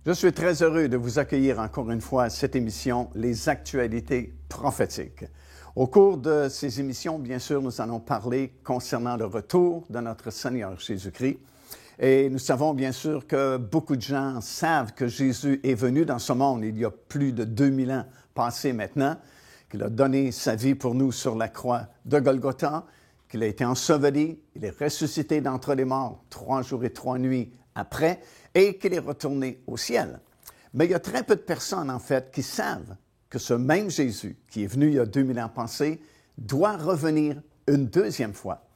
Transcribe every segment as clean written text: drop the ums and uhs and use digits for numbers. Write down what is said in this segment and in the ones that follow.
Je suis très heureux de vous accueillir encore une fois à cette émission, Les Actualités prophétiques. Au cours de ces émissions, bien sûr, nous allons parler concernant le retour de notre Seigneur Jésus-Christ. Et nous savons bien sûr que beaucoup de gens savent que Jésus est venu dans ce monde il y a plus de 2000 ans passés maintenant, qu'il a donné sa vie pour nous sur la croix de Golgotha, qu'il a été enseveli, il est ressuscité d'entre les morts 3 jours et 3 nuits après, et qu'il est retourné au ciel. Mais il y a très peu de personnes, en fait, qui savent que ce même Jésus, qui est venu il y a 2000 ans passés, doit revenir une deuxième fois.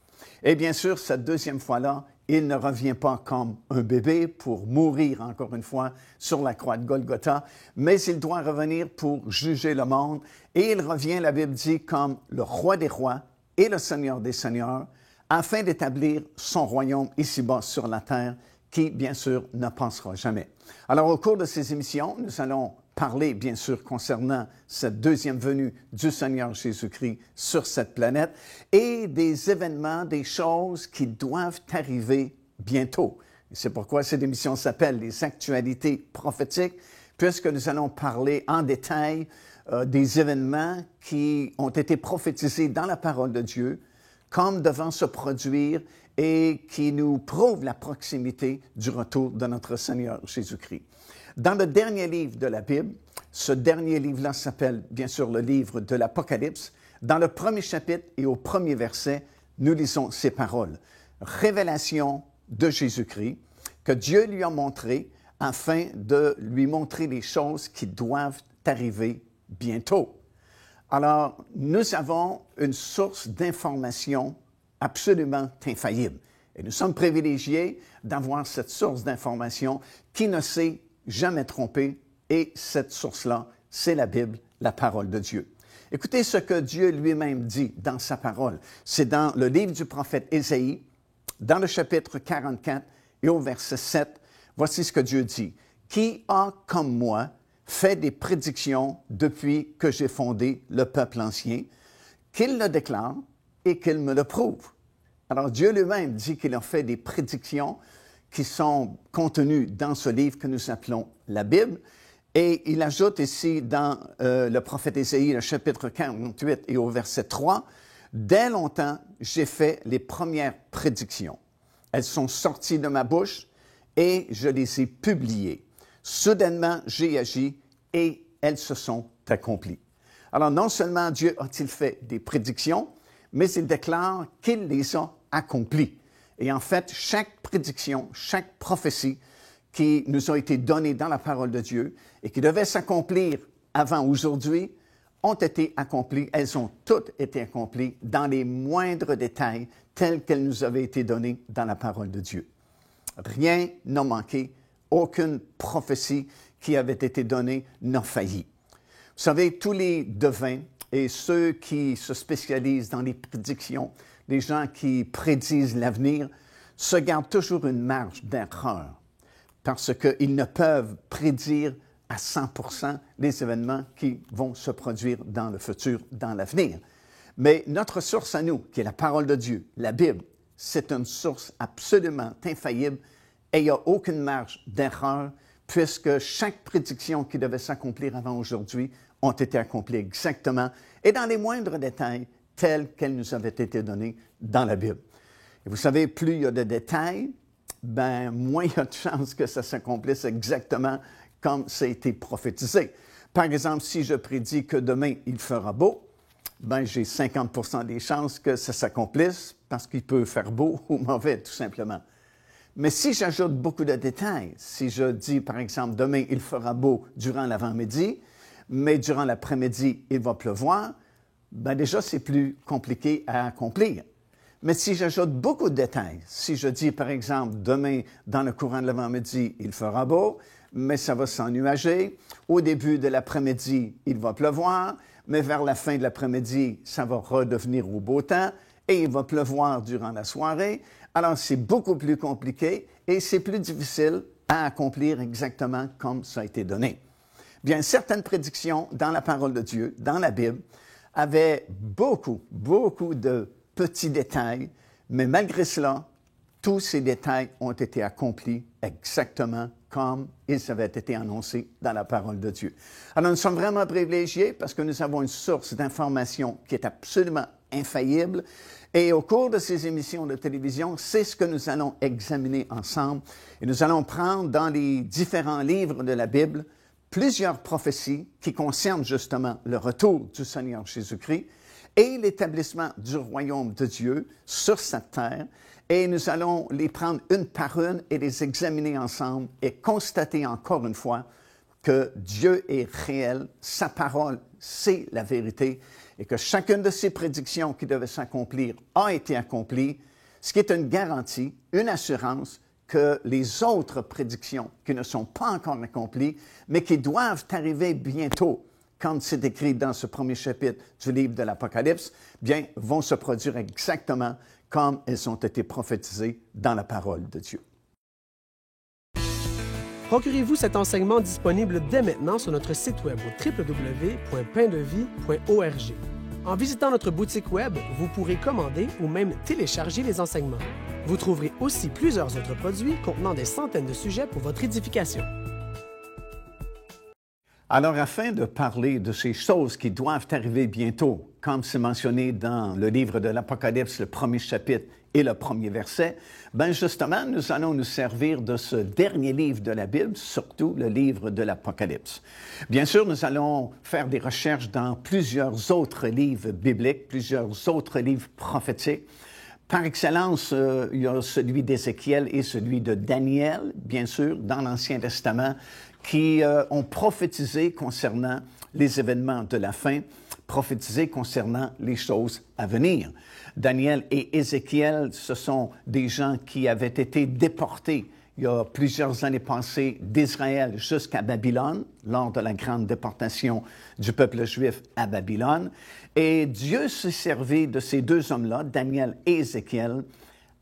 Et bien sûr, cette deuxième fois-là, il ne revient pas comme un bébé pour mourir encore une fois sur la croix de Golgotha, mais il doit revenir pour juger le monde. Et il revient, la Bible dit, comme le roi des rois et le Seigneur des seigneurs, afin d'établir son royaume ici-bas sur la terre, qui, bien sûr, ne passera jamais. Alors, au cours de ces émissions, nous allons parler, bien sûr, concernant cette deuxième venue du Seigneur Jésus-Christ sur cette planète et des événements, des choses qui doivent arriver bientôt. Et c'est pourquoi cette émission s'appelle « Les Actualités prophétiques », puisque nous allons parler en détail des événements qui ont été prophétisés dans la parole de Dieu, comme devant se produire et qui nous prouvent la proximité du retour de notre Seigneur Jésus-Christ. Dans le dernier livre de la Bible, ce dernier livre-là s'appelle bien sûr le livre de l'Apocalypse. Dans le premier chapitre et au premier verset, nous lisons ces paroles. Révélation de Jésus-Christ que Dieu lui a montré afin de lui montrer les choses qui doivent arriver bientôt. Alors, nous avons une source d'information absolument infaillible. Et nous sommes privilégiés d'avoir cette source d'information qui ne s'est jamais trompée. Et cette source-là, c'est la Bible, la parole de Dieu. Écoutez ce que Dieu lui-même dit dans sa parole. C'est dans le livre du prophète Ésaïe, dans le chapitre 44 et au verset 7. Voici ce que Dieu dit. « Qui a, comme moi, fait des prédictions depuis que j'ai fondé le peuple ancien, qu'il le déclare et qu'il me le prouve. » Alors Dieu lui-même dit qu'il a fait des prédictions qui sont contenues dans ce livre que nous appelons la Bible. Et il ajoute ici dans le prophète Ésaïe, le chapitre 48 et au verset 3, « Dès longtemps, j'ai fait les premières prédictions. Elles sont sorties de ma bouche et je les ai publiées. Soudainement, j'ai agi et elles se sont accomplies. » Alors, non seulement Dieu a-t-il fait des prédictions, mais il déclare qu'il les a accomplies. Et en fait, chaque prédiction, chaque prophétie qui nous a été donnée dans la parole de Dieu et qui devait s'accomplir avant aujourd'hui, ont été accomplies. Elles ont toutes été accomplies dans les moindres détails tels qu'elles nous avaient été données dans la parole de Dieu. Rien n'a manqué, aucune prophétie qui avait été donnée n'a failli. Vous savez, tous les devins et ceux qui se spécialisent dans les prédictions, les gens qui prédisent l'avenir, se gardent toujours une marge d'erreur parce qu'ils ne peuvent prédire à 100% les événements qui vont se produire dans le futur, dans l'avenir. Mais notre source à nous, qui est la parole de Dieu, la Bible, c'est une source absolument infaillible et il n'y a aucune marge d'erreur puisque chaque prédiction qui devait s'accomplir avant aujourd'hui ont été accomplies exactement et dans les moindres détails tels qu'elles nous avaient été données dans la Bible. Et vous savez, plus il y a de détails, moins il y a de chances que ça s'accomplisse exactement comme ça a été prophétisé. Par exemple, si je prédis que demain il fera beau, j'ai 50% des chances que ça s'accomplisse parce qu'il peut faire beau ou mauvais, tout simplement. Mais si j'ajoute beaucoup de détails, si je dis, par exemple, demain il fera beau durant l'avant-midi, mais durant l'après-midi il va pleuvoir, déjà c'est plus compliqué à accomplir. Mais si j'ajoute beaucoup de détails, si je dis, par exemple, demain, dans le courant de l'avant-midi, il fera beau, mais ça va s'ennuager. Au début de l'après-midi, il va pleuvoir, mais vers la fin de l'après-midi, ça va redevenir au beau temps et il va pleuvoir durant la soirée. Alors, c'est beaucoup plus compliqué et c'est plus difficile à accomplir exactement comme ça a été donné. Bien, certaines prédictions dans la parole de Dieu, dans la Bible, avaient beaucoup de petits détails, mais malgré cela, tous ces détails ont été accomplis exactement comme ils avaient été annoncés dans la parole de Dieu. Alors, nous sommes vraiment privilégiés parce que nous avons une source d'information qui est absolument infaillible. Et au cours de ces émissions de télévision, c'est ce que nous allons examiner ensemble. Et nous allons prendre dans les différents livres de la Bible plusieurs prophéties qui concernent justement le retour du Seigneur Jésus-Christ et l'établissement du royaume de Dieu sur cette terre. Et nous allons les prendre une par une et les examiner ensemble et constater encore une fois que Dieu est réel, sa parole, c'est la vérité, et que chacune de ces prédictions qui devaient s'accomplir a été accomplie, ce qui est une garantie, une assurance que les autres prédictions qui ne sont pas encore accomplies, mais qui doivent arriver bientôt, comme c'est écrit dans ce premier chapitre du livre de l'Apocalypse, bien, vont se produire exactement comme elles ont été prophétisées dans la parole de Dieu. Procurez-vous cet enseignement disponible dès maintenant sur notre site web au www.paindevie.org. En visitant notre boutique web, vous pourrez commander ou même télécharger les enseignements. Vous trouverez aussi plusieurs autres produits contenant des centaines de sujets pour votre édification. Alors, afin de parler de ces choses qui doivent arriver bientôt, comme c'est mentionné dans le livre de l'Apocalypse, le premier chapitre et le premier verset, bien justement, nous allons nous servir de ce dernier livre de la Bible, surtout le livre de l'Apocalypse. Bien sûr, nous allons faire des recherches dans plusieurs autres livres bibliques, plusieurs autres livres prophétiques. Par excellence, il y a celui d'Ézéchiel et celui de Daniel, bien sûr, dans l'Ancien Testament, qui ont prophétisé concernant les événements de la fin, prophétisé concernant les choses à venir. Daniel et Ézéchiel, ce sont des gens qui avaient été déportés il y a plusieurs années passées d'Israël jusqu'à Babylone, lors de la grande déportation du peuple juif à Babylone. Et Dieu s'est servi de ces deux hommes-là, Daniel et Ézéchiel,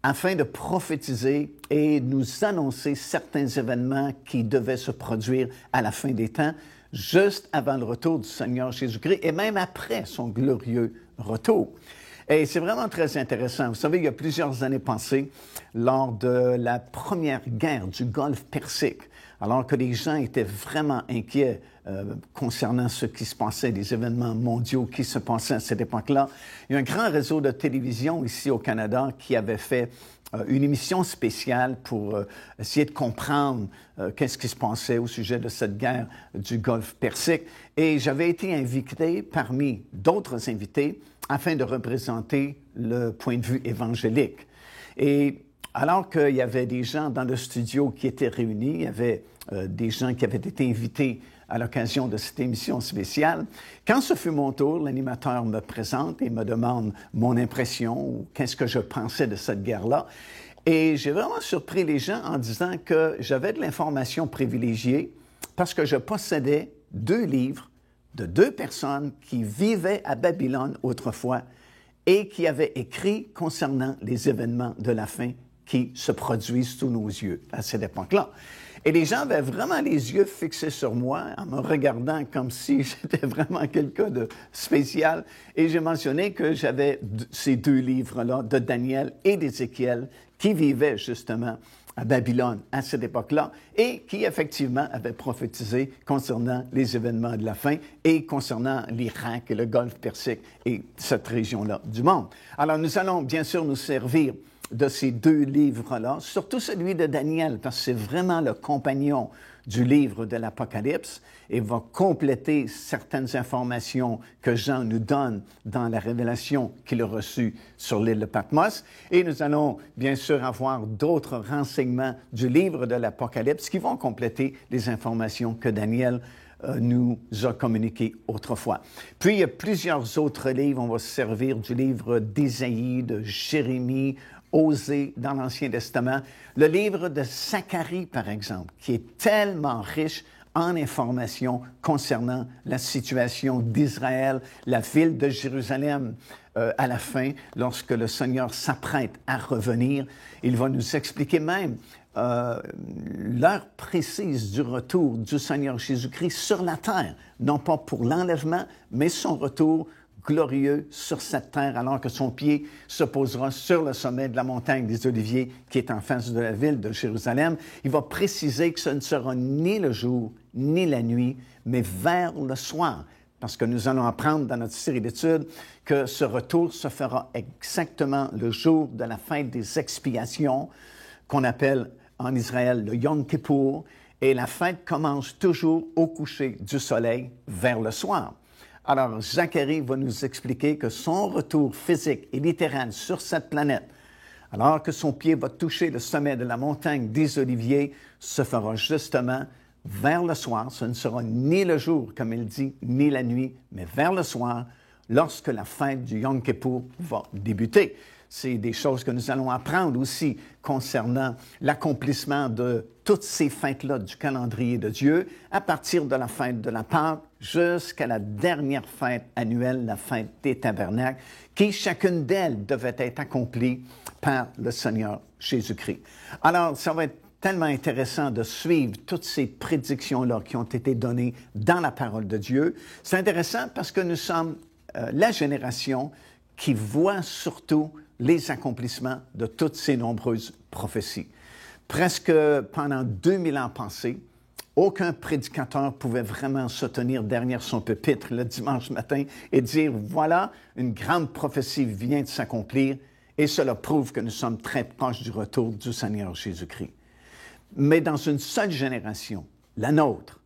afin de prophétiser et nous annoncer certains événements qui devaient se produire à la fin des temps, juste avant le retour du Seigneur Jésus-Christ et même après son glorieux retour. Et c'est vraiment très intéressant. Vous savez, il y a plusieurs années passées, lors de la première guerre du Golfe Persique, alors que les gens étaient vraiment inquiets concernant ce qui se passait, les événements mondiaux qui se passaient à cette époque-là, il y a un grand réseau de télévision ici au Canada qui avait fait une émission spéciale pour essayer de comprendre qu'est-ce qui se passait au sujet de cette guerre du Golfe Persique. Et j'avais été invité parmi d'autres invités afin de représenter le point de vue évangélique. Et alors qu'il y avait des gens dans le studio qui étaient réunis, il y avait des gens qui avaient été invités à l'occasion de cette émission spéciale. Quand ce fut mon tour, l'animateur me présente et me demande mon impression ou qu'est-ce que je pensais de cette guerre-là. Et j'ai vraiment surpris les gens en disant que j'avais de l'information privilégiée parce que je possédais 2 livres de 2 personnes qui vivaient à Babylone autrefois et qui avaient écrit concernant les événements de la fin qui se produisent sous nos yeux à cette époque-là. Et les gens avaient vraiment les yeux fixés sur moi en me regardant comme si j'étais vraiment quelqu'un de spécial. Et j'ai mentionné que j'avais ces 2 livres-là de Daniel et d'Ézéchiel qui vivaient justement à Babylone à cette époque-là et qui effectivement avaient prophétisé concernant les événements de la fin et concernant l'Irak et le Golfe Persique et cette région-là du monde. Alors nous allons bien sûr nous servir de ces 2 livres-là, surtout celui de Daniel, parce que c'est vraiment le compagnon du livre de l'Apocalypse et va compléter certaines informations que Jean nous donne dans la révélation qu'il a reçue sur l'île de Patmos. Et nous allons bien sûr avoir d'autres renseignements du livre de l'Apocalypse qui vont compléter les informations que Daniel nous a communiquées autrefois. Puis, il y a plusieurs autres livres. On va se servir du livre d'Ésaïe, de Jérémie, Osée dans l'Ancien Testament. Le livre de Zacharie, par exemple, qui est tellement riche en informations concernant la situation d'Israël, la ville de Jérusalem à la fin, lorsque le Seigneur s'apprête à revenir. Il va nous expliquer même l'heure précise du retour du Seigneur Jésus-Christ sur la terre, non pas pour l'enlèvement, mais son retour glorieux sur cette terre alors que son pied se posera sur le sommet de la montagne des Oliviers qui est en face de la ville de Jérusalem. Il va préciser que ce ne sera ni le jour ni la nuit, mais vers le soir. Parce que nous allons apprendre dans notre série d'études que ce retour se fera exactement le jour de la fête des expiations, qu'on appelle en Israël le Yom Kippour, et la fête commence toujours au coucher du soleil vers le soir. Alors, Zacharie va nous expliquer que son retour physique et littéral sur cette planète, alors que son pied va toucher le sommet de la montagne des Oliviers, se fera justement vers le soir. Ce ne sera ni le jour, comme il dit, ni la nuit, mais vers le soir, lorsque la fête du Yom Kippour va débuter. C'est des choses que nous allons apprendre aussi concernant l'accomplissement de toutes ces fêtes-là du calendrier de Dieu, à partir de la fête de la Pâque jusqu'à la dernière fête annuelle, la fête des Tabernacles, qui chacune d'elles devait être accomplie par le Seigneur Jésus-Christ. Alors, ça va être tellement intéressant de suivre toutes ces prédictions-là qui ont été données dans la parole de Dieu. C'est intéressant parce que nous sommes la génération qui voit surtout les accomplissements de toutes ces nombreuses prophéties. Presque pendant 2000 ans passés, aucun prédicateur pouvait vraiment se tenir derrière son pupitre le dimanche matin et dire « Voilà, une grande prophétie vient de s'accomplir » et cela prouve que nous sommes très proches du retour du Seigneur Jésus-Christ. Mais dans une seule génération, la nôtre,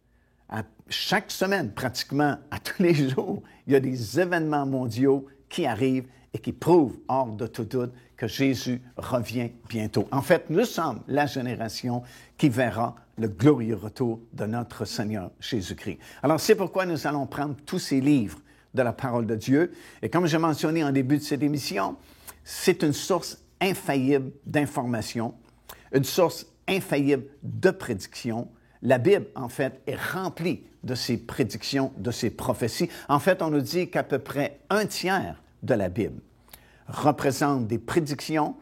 chaque semaine, pratiquement à tous les jours, il y a des événements mondiaux qui arrivent et qui prouvent, hors de tout doute, que Jésus revient bientôt. En fait, nous sommes la génération qui verra le glorieux retour de notre Seigneur Jésus-Christ. Alors, c'est pourquoi nous allons prendre tous ces livres de la parole de Dieu. Et comme j'ai mentionné en début de cette émission, c'est une source infaillible d'information, une source infaillible de prédictions. La Bible, en fait, est remplie de ces prédictions, de ces prophéties. En fait, on nous dit qu'à peu près un tiers de la Bible représente des prédictions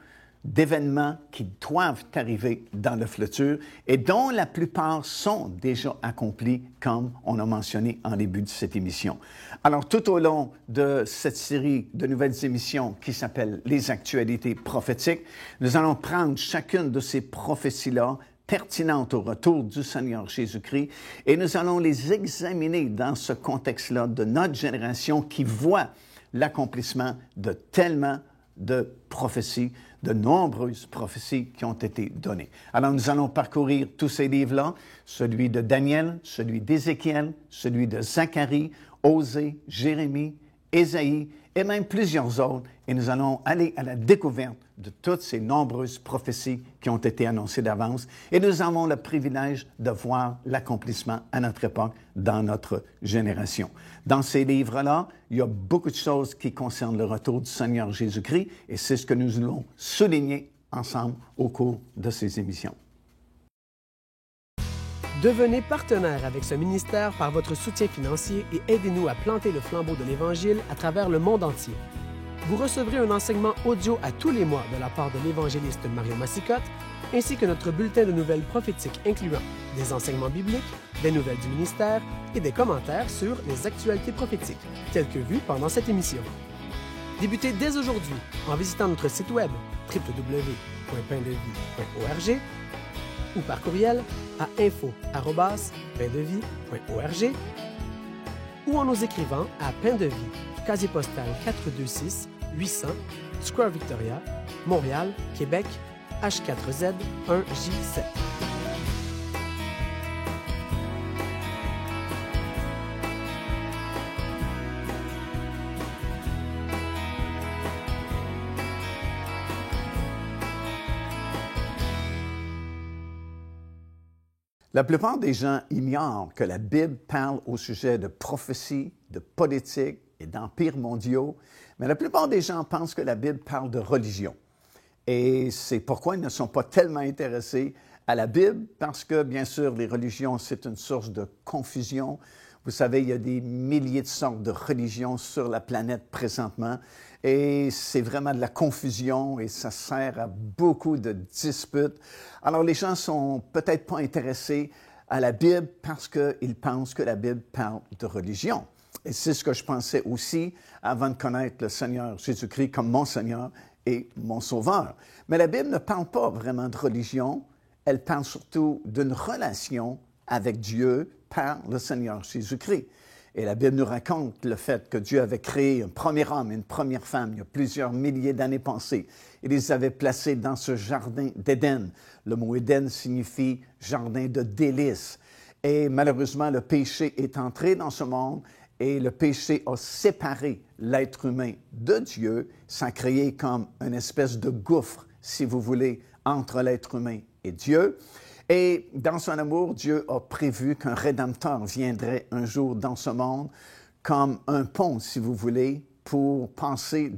d'événements qui doivent arriver dans le futur et dont la plupart sont déjà accomplis, comme on a mentionné en début de cette émission. Alors, tout au long de cette série de nouvelles émissions qui s'appelle « Les actualités prophétiques », nous allons prendre chacune de ces prophéties-là pertinentes au retour du Seigneur Jésus-Christ et nous allons les examiner dans ce contexte-là de notre génération qui voit l'accomplissement de tellement de prophéties, de nombreuses prophéties qui ont été données. Alors, nous allons parcourir tous ces livres-là, celui de Daniel, celui d'Ézéchiel, celui de Zacharie, Osée, Jérémie, Ésaïe et même plusieurs autres, et nous allons aller à la découverte de toutes ces nombreuses prophéties qui ont été annoncées d'avance, et nous avons le privilège de voir l'accomplissement à notre époque, dans notre génération. Dans ces livres-là, il y a beaucoup de choses qui concernent le retour du Seigneur Jésus-Christ, et c'est ce que nous allons souligner ensemble au cours de ces émissions. Devenez partenaire avec ce ministère par votre soutien financier et aidez-nous à planter le flambeau de l'Évangile à travers le monde entier. Vous recevrez un enseignement audio à tous les mois de la part de l'évangéliste Mario Massicotte, ainsi que notre bulletin de nouvelles prophétiques incluant des enseignements bibliques, des nouvelles du ministère et des commentaires sur les actualités prophétiques, telles que vues pendant cette émission. Débutez dès aujourd'hui en visitant notre site web www.paindevie.org ou par courriel à info@paindevie.org ou en nous écrivant à Pain de Vie, casier postal 426 800 Square Victoria, Montréal, Québec, H4Z 1J7. La plupart des gens ignorent que la Bible parle au sujet de prophétie, de politique et d'empires mondiaux, mais la plupart des gens pensent que la Bible parle de religion. Et c'est pourquoi ils ne sont pas tellement intéressés à la Bible, parce que, bien sûr, les religions, c'est une source de confusion. Vous savez, il y a des milliers de sortes de religions sur la planète présentement, et c'est vraiment de la confusion et ça sert à beaucoup de disputes. Alors, les gens sont peut-être pas intéressés à la Bible parce qu'ils pensent que la Bible parle de religion. Et c'est ce que je pensais aussi avant de connaître le Seigneur Jésus-Christ comme mon Seigneur et mon Sauveur. Mais la Bible ne parle pas vraiment de religion, elle parle surtout d'une relation avec Dieu par le Seigneur Jésus-Christ. Et la Bible nous raconte le fait que Dieu avait créé un premier homme et une première femme il y a plusieurs milliers d'années passées. Il les avait placés dans ce jardin d'Éden. Le mot Éden signifie jardin de délices. Et malheureusement, le péché est entré dans ce monde et le péché a séparé l'être humain de Dieu. Ça a créé comme une espèce de gouffre, si vous voulez, entre l'être humain et Dieu. Et dans son amour, Dieu a prévu qu'un Rédempteur viendrait un jour dans ce monde comme un pont, si vous voulez, pour passer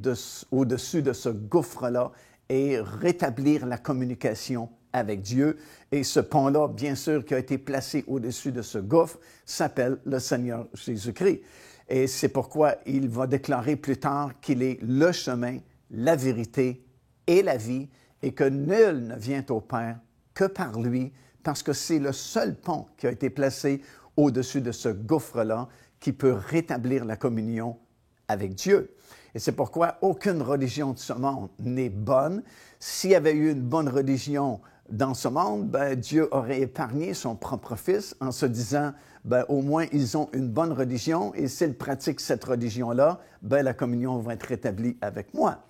au-dessus de ce gouffre-là et rétablir la communication avec Dieu. Et ce pont-là, bien sûr, qui a été placé au-dessus de ce gouffre, s'appelle le Seigneur Jésus-Christ. Et c'est pourquoi il va déclarer plus tard qu'il est le chemin, la vérité et la vie, et que nul ne vient au Père que par lui, parce que c'est le seul pont qui a été placé au-dessus de ce gouffre-là qui peut rétablir la communion avec Dieu. Et c'est pourquoi aucune religion de ce monde n'est bonne. S'il y avait eu une bonne religion dans ce monde, Dieu aurait épargné son propre Fils en se disant, au moins ils ont une bonne religion et s'ils pratiquent cette religion-là, la communion va être rétablie avec moi.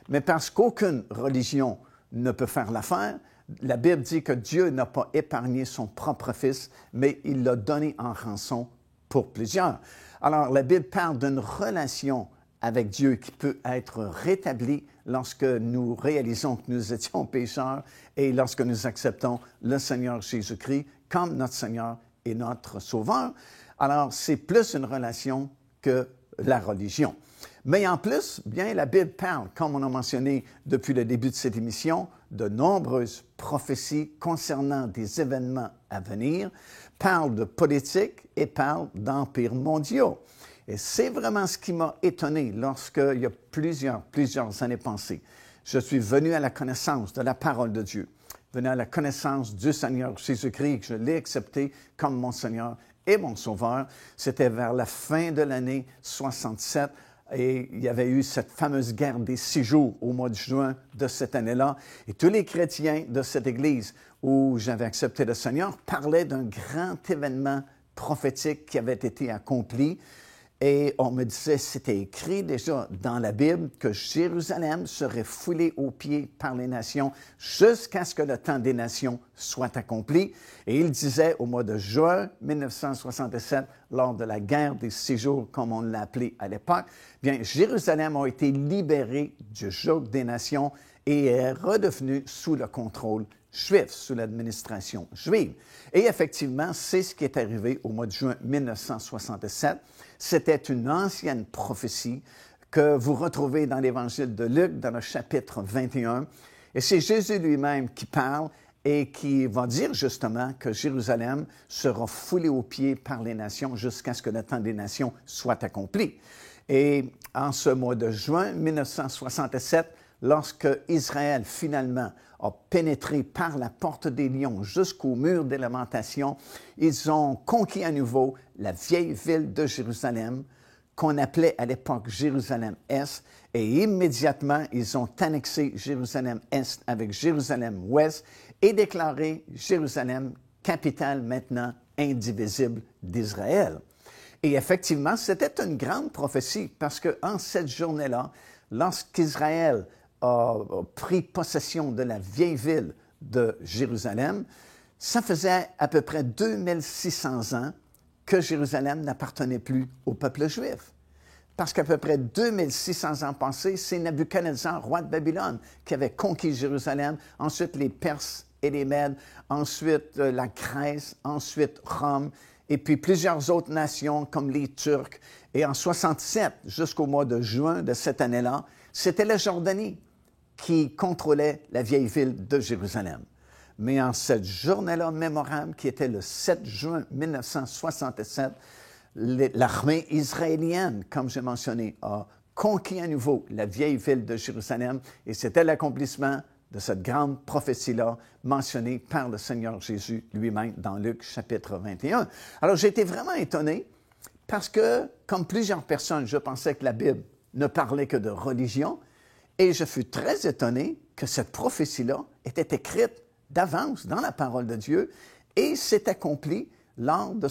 Mais parce qu'aucune religion ne peut faire l'affaire, la Bible dit que Dieu n'a pas épargné son propre Fils, mais il l'a donné en rançon pour plusieurs. Alors, la Bible parle d'une relation avec Dieu qui peut être rétablie lorsque nous réalisons que nous étions pécheurs et lorsque nous acceptons le Seigneur Jésus-Christ comme notre Seigneur et notre Sauveur. Alors, c'est plus une relation que la religion. Mais en plus, bien, la Bible parle, comme on a mentionné depuis le début de cette émission, de nombreuses prophéties concernant des événements à venir, parle de politique et parle d'empires mondiaux. Et c'est vraiment ce qui m'a étonné lorsqu'il y a plusieurs années passées, je suis venu à la connaissance de la parole de Dieu, venu à la connaissance du Seigneur Jésus-Christ, que je l'ai accepté comme mon Seigneur et mon Sauveur. C'était vers la fin de l'année 67. Et il y avait eu cette fameuse guerre des 6 jours au mois de juin de cette année-là. Et tous les chrétiens de cette église où j'avais accepté le Seigneur parlaient d'un grand événement prophétique qui avait été accompli. Et on me disait, c'était écrit déjà dans la Bible que Jérusalem serait foulée aux pieds par les nations jusqu'à ce que le temps des nations soit accompli. Et il disait au mois de juin 1967, lors de la guerre des 6 jours, comme on l'a appelé à l'époque, bien, Jérusalem a été libérée du joug des nations et est redevenue sous le contrôle juif, sous l'administration juive. Et effectivement, c'est ce qui est arrivé au mois de juin 1967. C'était une ancienne prophétie que vous retrouvez dans l'Évangile de Luc, dans le chapitre 21. Et c'est Jésus lui-même qui parle et qui va dire justement que Jérusalem sera foulée aux pieds par les nations jusqu'à ce que le temps des nations soit accompli. Et en ce mois de juin 1967, lorsque Israël finalement a pénétré par la porte des lions jusqu'au mur des lamentations, ils ont conquis à nouveau la vieille ville de Jérusalem, qu'on appelait à l'époque Jérusalem-Est, et immédiatement, ils ont annexé Jérusalem-Est avec Jérusalem-Ouest et déclaré Jérusalem capitale maintenant indivisible d'Israël. Et effectivement, c'était une grande prophétie parce qu'en cette journée-là, lorsqu'Israël a pris possession de la vieille ville de Jérusalem, ça faisait à peu près 2600 ans que Jérusalem n'appartenait plus au peuple juif. Parce qu'à peu près 2600 ans passés, c'est Nabuchodonosor, roi de Babylone, qui avait conquis Jérusalem, ensuite les Perses et les Mèdes, ensuite la Grèce, ensuite Rome, et puis plusieurs autres nations comme les Turcs. Et en 67, jusqu'au mois de juin de cette année-là, c'était la Jordanie qui contrôlait la vieille ville de Jérusalem. Mais en cette journée-là mémorable, qui était le 7 juin 1967, l'armée israélienne, comme j'ai mentionné, a conquis à nouveau la vieille ville de Jérusalem et c'était l'accomplissement de cette grande prophétie-là mentionnée par le Seigneur Jésus lui-même dans Luc chapitre 21. Alors j'ai été vraiment étonné parce que, comme plusieurs personnes, je pensais que la Bible ne parlait que de religion, et je fus très étonné que cette prophétie-là était écrite d'avance dans la parole de Dieu et s'est accomplie lors de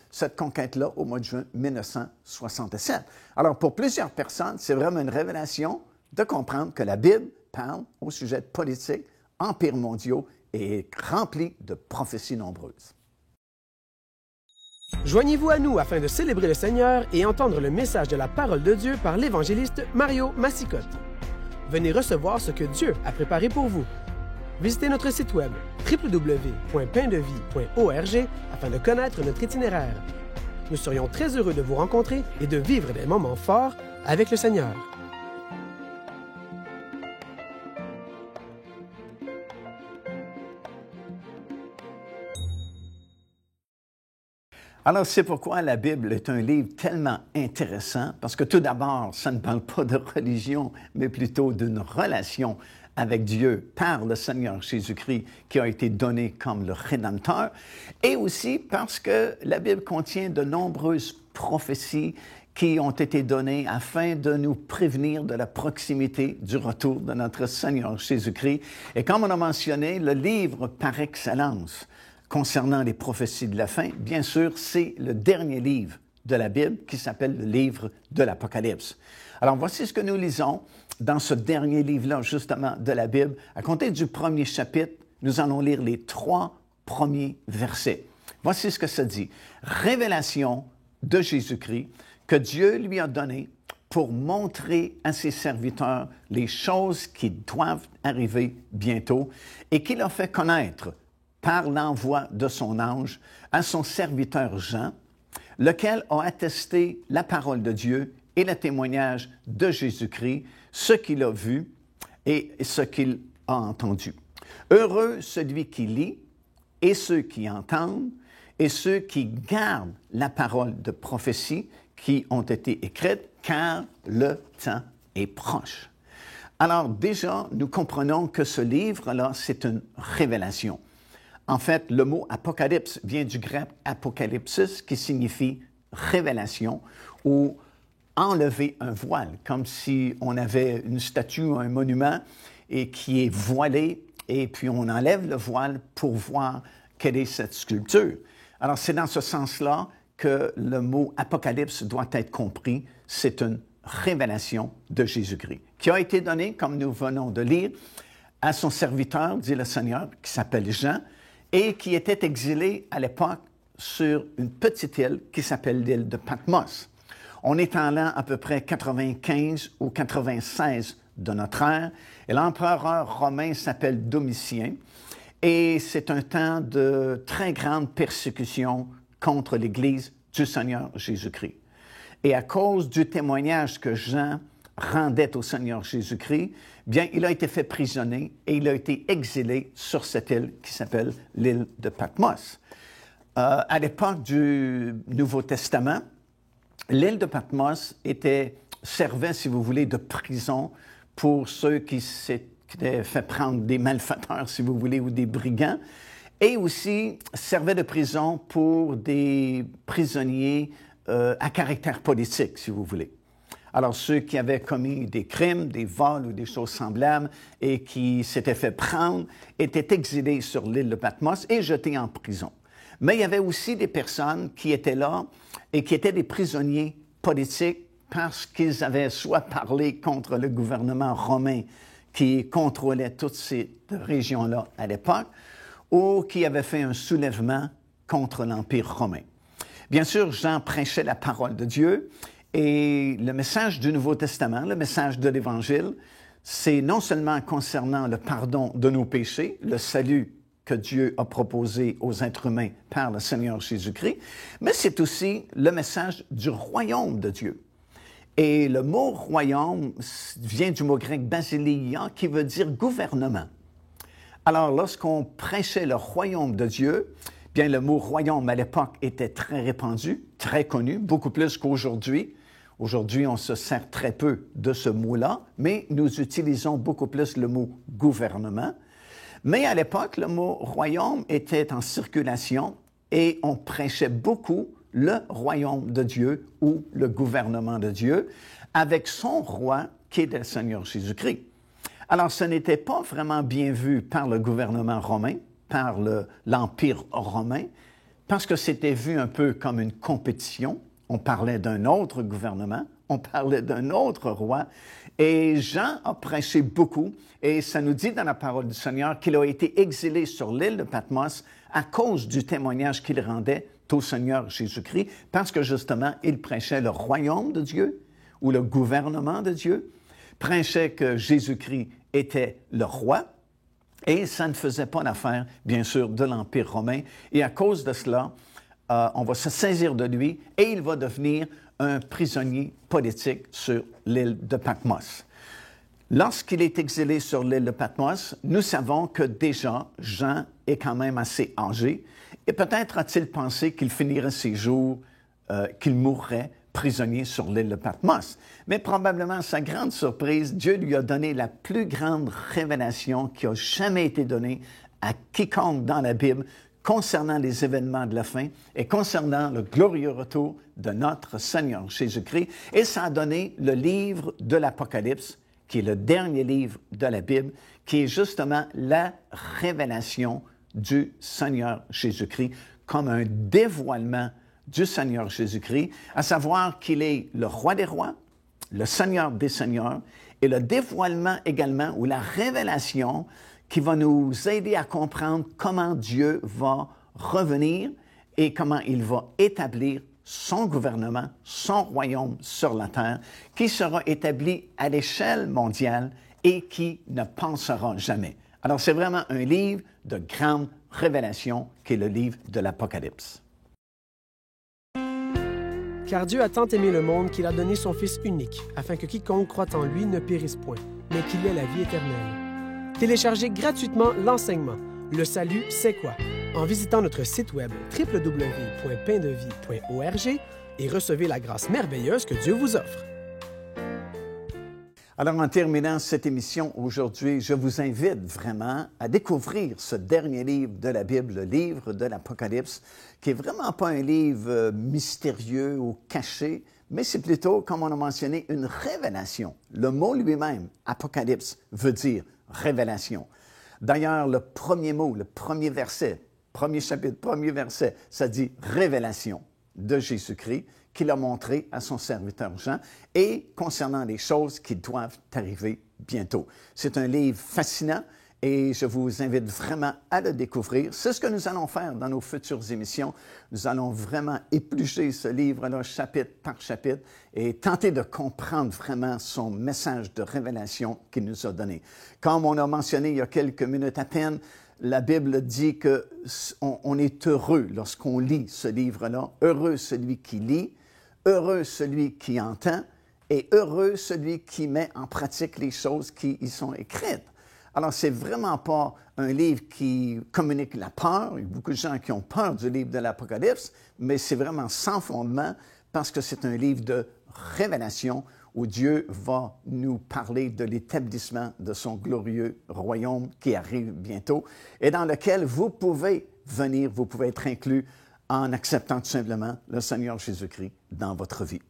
cette conquête-là au mois de juin 1967. Alors, pour plusieurs personnes, c'est vraiment une révélation de comprendre que la Bible parle au sujet de politique, empires mondiaux et est remplie de prophéties nombreuses. Joignez-vous à nous afin de célébrer le Seigneur et entendre le message de la parole de Dieu par l'évangéliste Mario Massicotte. Venez recevoir ce que Dieu a préparé pour vous. Visitez notre site web www.paindevie.org afin de connaître notre itinéraire. Nous serions très heureux de vous rencontrer et de vivre des moments forts avec le Seigneur. Alors, c'est pourquoi la Bible est un livre tellement intéressant, parce que tout d'abord, ça ne parle pas de religion, mais plutôt d'une relation avec Dieu par le Seigneur Jésus-Christ qui a été donné comme le Rédempteur, et aussi parce que la Bible contient de nombreuses prophéties qui ont été données afin de nous prévenir de la proximité du retour de notre Seigneur Jésus-Christ. Et comme on a mentionné, le livre par excellence concernant les prophéties de la fin, bien sûr, c'est le dernier livre de la Bible qui s'appelle le livre de l'Apocalypse. Alors, voici ce que nous lisons dans ce dernier livre-là, justement, de la Bible. À compter du premier chapitre, nous allons lire les 3 premiers versets. Voici ce que ça dit. Révélation de Jésus-Christ que Dieu lui a donnée pour montrer à ses serviteurs les choses qui doivent arriver bientôt et qu'il a fait connaître par l'envoi de son ange à son serviteur Jean, lequel a attesté la parole de Dieu et le témoignage de Jésus-Christ, ce qu'il a vu et ce qu'il a entendu. Heureux celui qui lit et ceux qui entendent et ceux qui gardent la parole de prophétie qui ont été écrites, car le temps est proche. Alors déjà, nous comprenons que ce livre-là, c'est une révélation. En fait, le mot apocalypse vient du grec apocalypsis, qui signifie révélation ou enlever un voile, comme si on avait une statue ou un monument et qui est voilé, et puis on enlève le voile pour voir quelle est cette sculpture. Alors, c'est dans ce sens-là que le mot apocalypse doit être compris. C'est une révélation de Jésus-Christ, qui a été donnée, comme nous venons de lire, à son serviteur, dit le Seigneur, qui s'appelle Jean, et qui était exilé à l'époque sur une petite île qui s'appelle l'île de Patmos. On est en l'an à peu près 95 ou 96 de notre ère, et l'empereur romain s'appelle Domitien, et c'est un temps de très grande persécution contre l'Église du Seigneur Jésus-Christ. Et à cause du témoignage que Jean rendait au Seigneur Jésus-Christ, bien, il a été fait prisonnier et il a été exilé sur cette île qui s'appelle l'île de Patmos. À l'époque du Nouveau Testament, l'île de Patmos servait, si vous voulez, de prison pour ceux qui s'étaient fait prendre des malfaiteurs, si vous voulez, ou des brigands, et aussi servait de prison pour des prisonniers à caractère politique, si vous voulez. Alors, ceux qui avaient commis des crimes, des vols ou des choses semblables et qui s'étaient fait prendre étaient exilés sur l'île de Patmos et jetés en prison. Mais il y avait aussi des personnes qui étaient là et qui étaient des prisonniers politiques parce qu'ils avaient soit parlé contre le gouvernement romain qui contrôlait toutes ces régions-là à l'époque, ou qui avaient fait un soulèvement contre l'Empire romain. Bien sûr, Jean prêchait la parole de Dieu. Et le message du Nouveau Testament, le message de l'Évangile, c'est non seulement concernant le pardon de nos péchés, le salut que Dieu a proposé aux êtres humains par le Seigneur Jésus-Christ, mais c'est aussi le message du royaume de Dieu. Et le mot royaume vient du mot grec basileia, qui veut dire gouvernement. Alors, lorsqu'on prêchait le royaume de Dieu, bien, le mot royaume à l'époque était très répandu, très connu, beaucoup plus qu'aujourd'hui. Aujourd'hui, on se sert très peu de ce mot-là, mais nous utilisons beaucoup plus le mot gouvernement. Mais à l'époque, le mot royaume était en circulation et on prêchait beaucoup le royaume de Dieu ou le gouvernement de Dieu avec son roi qui est le Seigneur Jésus-Christ. Alors, ce n'était pas vraiment bien vu par le gouvernement romain, par l'Empire romain, parce que c'était vu un peu comme une compétition. On parlait d'un autre gouvernement, on parlait d'un autre roi, et Jean a prêché beaucoup, et ça nous dit dans la parole du Seigneur qu'il a été exilé sur l'île de Patmos à cause du témoignage qu'il rendait au Seigneur Jésus-Christ, parce que justement, il prêchait le royaume de Dieu ou le gouvernement de Dieu, prêchait que Jésus-Christ était le roi, et ça ne faisait pas l'affaire, bien sûr, de l'Empire romain. Et à cause de cela, on va se saisir de lui et il va devenir un prisonnier politique sur l'île de Patmos. Lorsqu'il est exilé sur l'île de Patmos, nous savons que déjà, Jean est quand même assez âgé et peut-être a-t-il pensé qu'il finirait ses jours, qu'il mourrait prisonnier sur l'île de Patmos. Mais probablement, à sa grande surprise, Dieu lui a donné la plus grande révélation qui a jamais été donnée à quiconque dans la Bible concernant les événements de la fin et concernant le glorieux retour de notre Seigneur Jésus-Christ. Et ça a donné le livre de l'Apocalypse, qui est le dernier livre de la Bible, qui est justement la révélation du Seigneur Jésus-Christ comme un dévoilement du Seigneur Jésus-Christ, à savoir qu'il est le roi des rois, le Seigneur des seigneurs, et le dévoilement également, ou la révélation qui va nous aider à comprendre comment Dieu va revenir et comment il va établir son gouvernement, son royaume sur la terre, qui sera établi à l'échelle mondiale et qui ne passera jamais. Alors, c'est vraiment un livre de grande révélation qui est le livre de l'Apocalypse. Car Dieu a tant aimé le monde qu'il a donné son Fils unique, afin que quiconque croit en lui ne périsse point, mais qu'il ait la vie éternelle. Téléchargez gratuitement l'enseignement « Le salut, c'est quoi ?» en visitant notre site web www.paindevie.org et recevez la grâce merveilleuse que Dieu vous offre. Alors, en terminant cette émission aujourd'hui, je vous invite vraiment à découvrir ce dernier livre de la Bible, le livre de l'Apocalypse, qui n'est vraiment pas un livre mystérieux ou caché, mais c'est plutôt, comme on a mentionné, une révélation. Le mot lui-même, Apocalypse, veut dire révélation. D'ailleurs, le premier mot, le premier verset, premier chapitre, premier verset, ça dit révélation de Jésus-Christ, qu'il a montré à son serviteur Jean, et concernant les choses qui doivent arriver bientôt. C'est un livre fascinant et je vous invite vraiment à le découvrir. C'est ce que nous allons faire dans nos futures émissions. Nous allons vraiment éplucher ce livre-là chapitre par chapitre et tenter de comprendre vraiment son message de révélation qu'il nous a donné. Comme on a mentionné il y a quelques minutes à peine, la Bible dit qu'on est heureux lorsqu'on lit ce livre-là. Heureux celui qui lit, heureux celui qui entend et heureux celui qui met en pratique les choses qui y sont écrites. Alors, c'est vraiment pas un livre qui communique la peur. Il y a beaucoup de gens qui ont peur du livre de l'Apocalypse, mais c'est vraiment sans fondement parce que c'est un livre de révélation où Dieu va nous parler de l'établissement de son glorieux royaume qui arrive bientôt et dans lequel vous pouvez venir, vous pouvez être inclus en acceptant tout simplement le Seigneur Jésus-Christ dans votre vie.